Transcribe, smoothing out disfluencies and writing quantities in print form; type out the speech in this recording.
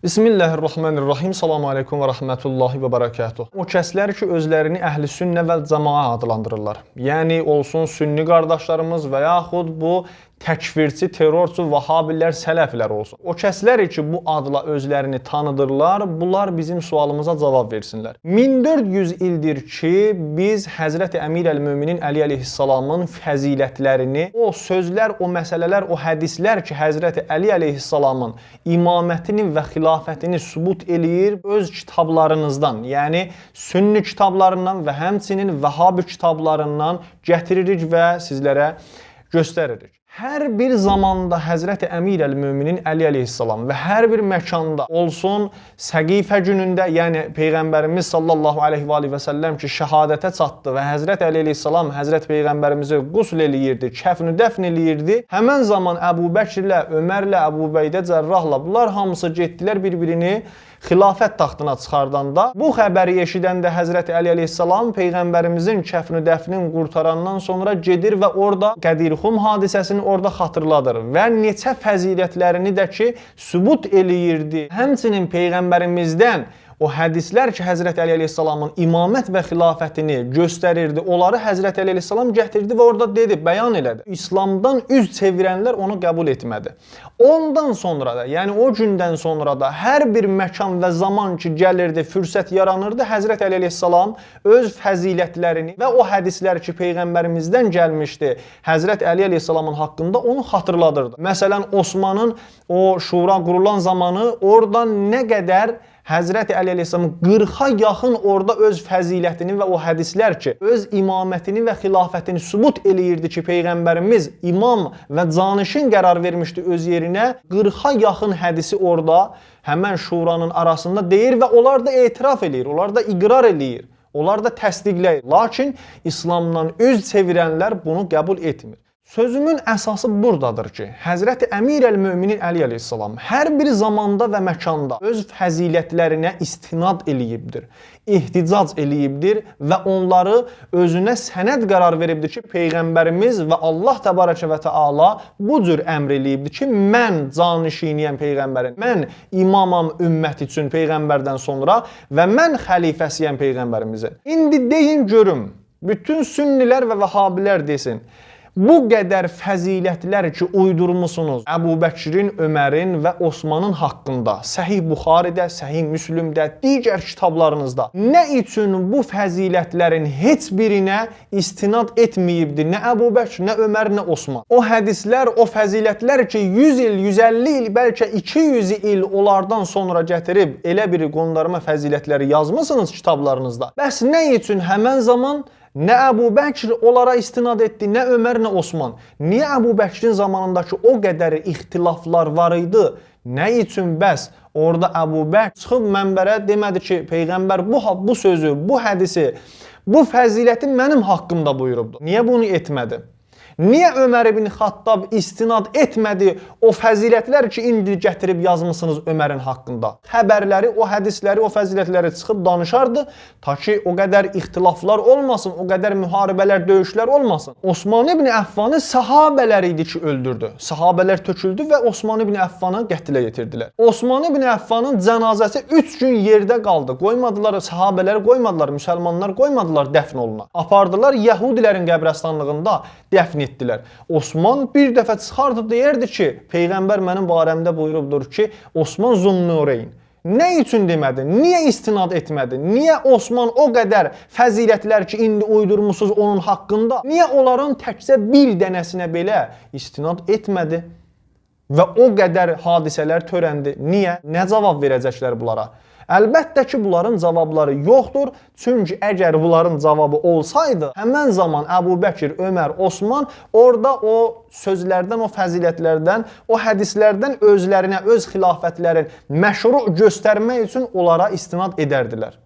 Bismillahirrahmanirrahim. Salamu aleykum və rəhmətullahi və bərəkatuh. O kəslər ki, özlərini əhl-i sünnə və cəmaa adlandırırlar. Yəni, olsun sünni qardaşlarımız və yaxud bu təkfirçi, terrorçu, vahabilər, sələflər olsun. O kəslər ki, bu adla özlərini tanıdırlar, bunlar bizim sualımıza cavab versinlər. 1400 ildir ki, biz Həzrəti Əmir əl-Möminin Əli əleyhissalamın fəzilətlərini, o sözlər, o məsələlər, o hədislər ki, Həzrəti Əli əleyhissalamın imamətini və xilafətini sübut eləyir öz kitablarınızdan, yəni sünni kitablarından və həmçinin vəhabi kitablarından gətiririk və sizlərə göstəririk. Hər bir zamanda Həzrəti Əmir əl-Möminin Əli əleyhissalam və hər bir məkanda olsun Səqifə günündə, yəni Peyğəmbərimiz sallallahu aleyhi və səlləm ki, şəhadətə çatdı və Həzrəti Əli əleyhissalam Həzrəti Peyğəmbərimizi qusl eləyirdi, kəfnü dəfn eləyirdi. Həmən zaman Əbu Bəkirlə, Ömərlə, Əbu Beydə Cərrahla bunlar hamısı getdilər bir-birini xilafət taxtına çıxardanda, bu xəbəri eşidəndə Həzrəti Əli əleyhissalam Peyğəmbərimizin kəfnü dəfnin qurtarandan sonra gedir və orada Qədirxum hadisəsini orada xatırladır və neçə fəzilətlərini də ki, sübut eləyirdi. Həmçinin Peyğəmbərimizdən o hədislər ki, Həzrəti Əli əleyhissalamın imamət və xilafətini göstərirdi, onları Həzrəti Əli əleyhissalam gətirdi və orada dedi, bəyan elədi. İslamdan üz çevirənlər onu qəbul etmədi. Ondan sonra da, yəni o gündən sonra da hər bir məkan və zaman ki, gəlirdi, fürsət yaranırdı, Həzrəti Əli əleyhissalam öz fəzilətlərini və o hədislər ki, Peyğəmbərimizdən gəlmişdi, Həzrəti Əli əleyhissalamın haqqında onu xatırladırdı. Məsələn, Osmanın o şura qurulan zamanı oradan nə qədər Həzrəti Əli əleyhissalamın 40-a yaxın orada öz fəzilətini və o hədislər ki, öz imamətini və xilafətini sübut eləyirdi ki, Peyğəmbərimiz imam və canişin qərar vermişdi öz yerinə. 40-a yaxın hədisi orada həmən şuranın arasında deyir və onlar da etiraf eləyir, onlar da iqrar eləyir, onlar da təsdiqləyir. Lakin İslamdan üz çevirənlər bunu qəbul etmir. Sözümün əsası buradadır ki, Həzrəti Əmir əl-Möminin Əli əleyhissalam hər bir zamanda və məkanda öz fəzilətlərinə istinad eləyibdir, ihticac eləyibdir və onları özünə sənəd qərar veribdir ki, Peyğəmbərimiz və Allah təbarəkə və təala bu cür əmr eləyibdir ki, mən canişiniyəm Peyğəmbərin, mən imamam ümmət üçün Peyğəmbərdən sonra və mən xəlifəsiyəm Peyğəmbərimizin. İndi deyin görüm, bütün sünnilər və vəhabilər desin, bu qədər fəzilətlər ki, uydurmusunuz Əbu Bəkirin, Ömərin və Osmanın haqqında, Səhih Buxaridə, Səhih Müslümdə, digər kitablarınızda nə üçün bu fəzilətlərin heç birinə istinad etməyibdir? Nə Əbu Bəkir, nə Ömər, nə Osman. O hədislər, o fəzilətlər ki, 100 il, 150 il, bəlkə 200 il onlardan sonra gətirib elə bir qondarma fəzilətləri yazmısınız kitablarınızda. Bəs nə üçün həmən zaman nə Əbu Bəkir onlara istinad etdi, nə Ömər, nə Osman? Niyə Əbu Bəkirin zamanındakı o qədər ixtilaflar var idi? Nə üçün bəs orada Əbu Bəkir çıxıb mənbərə demədi ki, Peyğəmbər bu sözü, bu hədisi, bu fəziləti mənim haqqımda buyurubdur? Niyə bunu etmədi? Niyə Ömər ibn Xattab istinad etmədi o fəzilətlər ki, indi gətirib yazmısınız Ömərin haqqında? Xəbərləri, o hədisləri, o fəzilətləri çıxıb danışardı, ta ki o qədər ixtilaflar olmasın, o qədər müharibələr, döyüşlər olmasın. Osman ibn Əffanı sahabələr idi ki, öldürdü. Sahabələr töküldü və Osman ibn Əffanı qətlə yetirdilər. Osman ibn Əffanın cənazəsi 3 gün yerdə qaldı. Qoymadılar, sahabələr qoymadılar, müsəlmanlar qoymadılar dəfn oluna. Apardılar Yəhudilərin qəbirstanlığında dəfn etdilər. Osman bir dəfə çıxardı, deyirdi ki, Peyğəmbər mənim barəmdə buyurubdur ki, Osman Zunnureyn. Nə üçün demədi? Niyə istinad etmədi? Niyə Osman o qədər fəzilətlər ki, indi uydurmusunuz onun haqqında? Niyə onların təkcə bir dənəsinə belə istinad etmədi? Və o qədər hadisələr törəndi. Niyə? Nə cavab verəcəklər bunlara? Əlbəttə ki, bunların cavabları yoxdur. Çünki əgər bunların cavabı olsaydı, həmən zaman Əbu Bəkir, Ömər, Osman orada o sözlərdən, o fəzilətlərdən, o hədislərdən özlərinə, öz xilafətlərin məşru göstərmək üçün onlara istinad edərdilər.